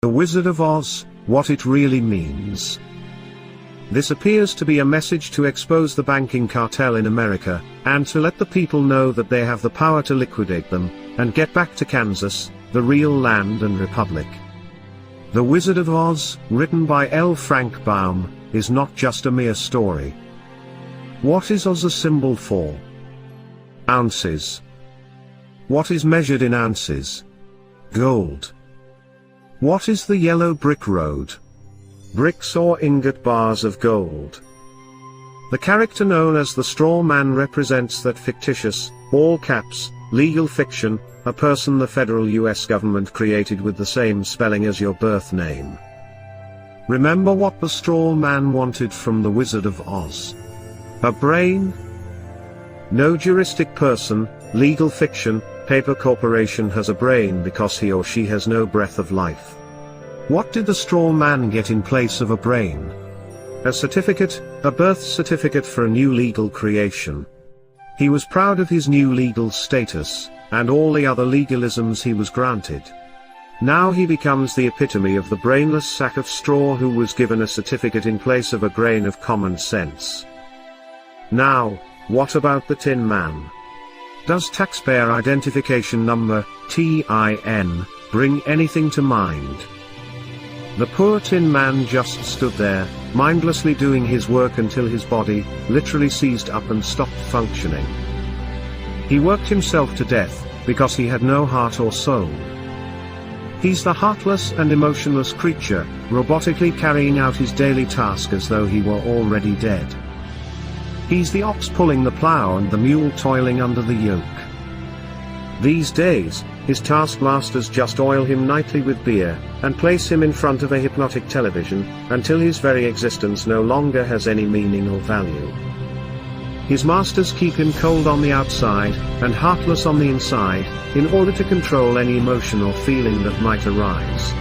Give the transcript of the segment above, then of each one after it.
The Wizard of Oz, what it really means. This appears to be a message to expose the banking cartel in America, and to let the people know that they have the power to liquidate them, and get back to Kansas, the real land and republic. The Wizard of Oz, written by L. Frank Baum, is not just a mere story. What is Oz a symbol for? Ounces. What is measured in ounces? Gold. What is the yellow brick road? Bricks or ingot bars of gold. The character known as the straw man represents that fictitious, all caps, legal fiction, a person the federal US government created with the same spelling as your birth name. Remember what the straw man wanted from the Wizard of Oz? A brain? No juristic person, legal fiction, paper corporation has a brain because he or she has no breath of life. What did the straw man get in place of a brain? A certificate, a birth certificate for a new legal creation. He was proud of his new legal status, and all the other legalisms he was granted. Now he becomes the epitome of the brainless sack of straw who was given a certificate in place of a grain of common sense. Now, what about the Tin Man? Does taxpayer identification number, TIN, bring anything to mind? The poor Tin Man just stood there, mindlessly doing his work until his body, literally seized up and stopped functioning. He worked himself to death, because he had no heart or soul. He's the heartless and emotionless creature, robotically carrying out his daily task as though he were already dead. He's the ox pulling the plow and the mule toiling under the yoke. These days, his taskmasters just oil him nightly with beer, and place him in front of a hypnotic television, until his very existence no longer has any meaning or value. His masters keep him cold on the outside, and heartless on the inside, in order to control any emotion or feeling that might arise.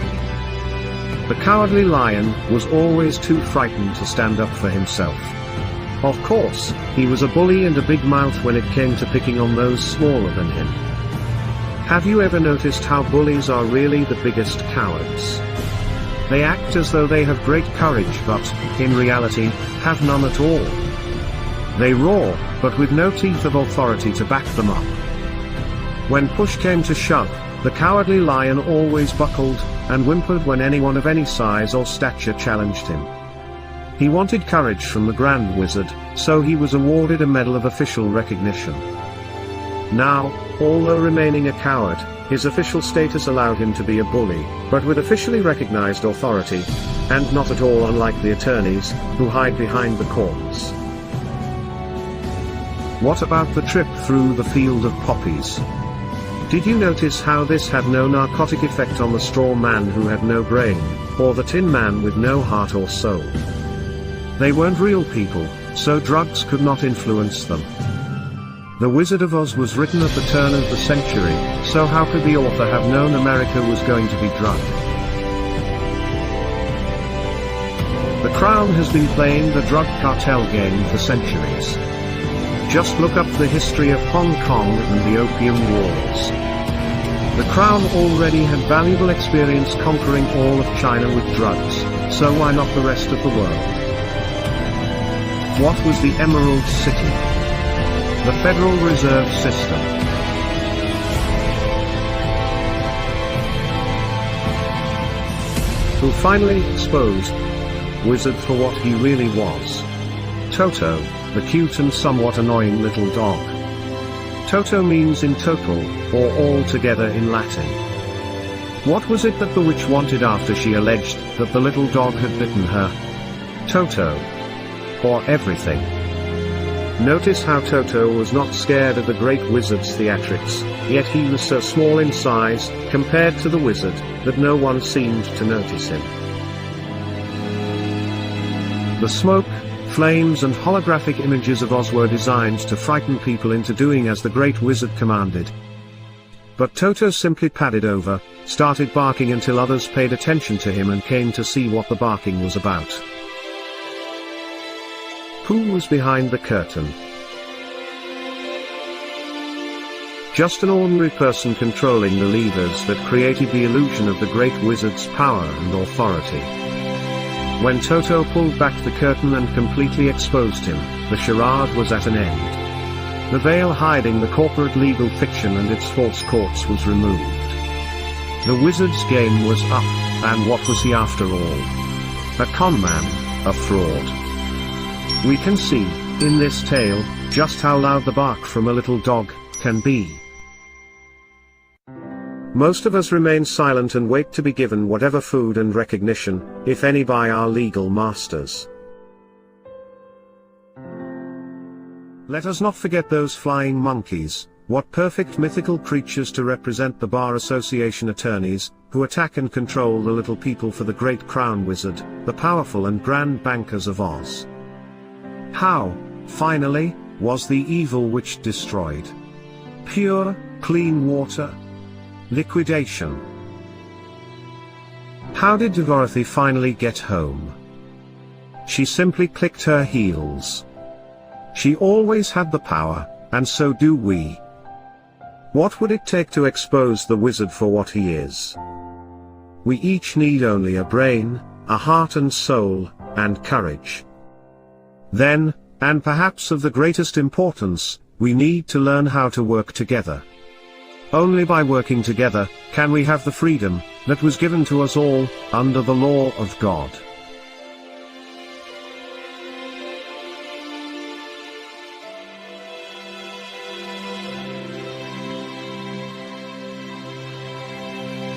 The Cowardly Lion was always too frightened to stand up for himself. Of course, he was a bully and a big mouth when it came to picking on those smaller than him. Have you ever noticed how bullies are really the biggest cowards? They act as though they have great courage but, in reality, have none at all. They roar, but with no teeth of authority to back them up. When push came to shove, the Cowardly Lion always buckled, and whimpered when anyone of any size or stature challenged him. He wanted courage from the Grand Wizard, so he was awarded a medal of official recognition. Now, although remaining a coward, his official status allowed him to be a bully, but with officially recognized authority, and not at all unlike the attorneys, who hide behind the courts. What about the trip through the field of poppies? Did you notice how this had no narcotic effect on the straw man who had no brain, or the Tin Man with no heart or soul? They weren't real people, so drugs could not influence them. The Wizard of Oz was written at the turn of the century, so how could the author have known America was going to be drugged? The Crown has been playing the drug cartel game for centuries. Just look up the history of Hong Kong and the Opium Wars. The Crown already had valuable experience conquering all of China with drugs, so why not the rest of the world? What was the Emerald City? The Federal Reserve System. Who finally exposed Wizard for what he really was. Toto, the cute and somewhat annoying little dog. Toto means in total, or altogether in Latin. What was it that the witch wanted after she alleged that the little dog had bitten her? Toto. Or everything. Notice how Toto was not scared of the great wizard's theatrics, yet he was so small in size, compared to the wizard, that no one seemed to notice him. The smoke, flames and holographic images of Oz were designed to frighten people into doing as the great wizard commanded. But Toto simply padded over, started barking until others paid attention to him and came to see what the barking was about. Who was behind the curtain? Just an ordinary person controlling the levers that created the illusion of the great wizard's power and authority. When Toto pulled back the curtain and completely exposed him, the charade was at an end. The veil hiding the corporate legal fiction and its false courts was removed. The wizard's game was up, and what was he after all? A con man, a fraud. We can see, in this tale, just how loud the bark from a little dog can be. Most of us remain silent and wait to be given whatever food and recognition, if any, by our legal masters. Let us not forget those flying monkeys, what perfect mythical creatures to represent the Bar Association attorneys, who attack and control the little people for the great crown wizard, the powerful and grand bankers of Oz. How, finally, was the evil witch destroyed? Pure, clean water? Liquidation. How did Dorothy finally get home? She simply clicked her heels. She always had the power, and so do we. What would it take to expose the wizard for what he is? We each need only a brain, a heart and soul, and courage. Then, and perhaps of the greatest importance, we need to learn how to work together. Only by working together, can we have the freedom that was given to us all, under the law of God.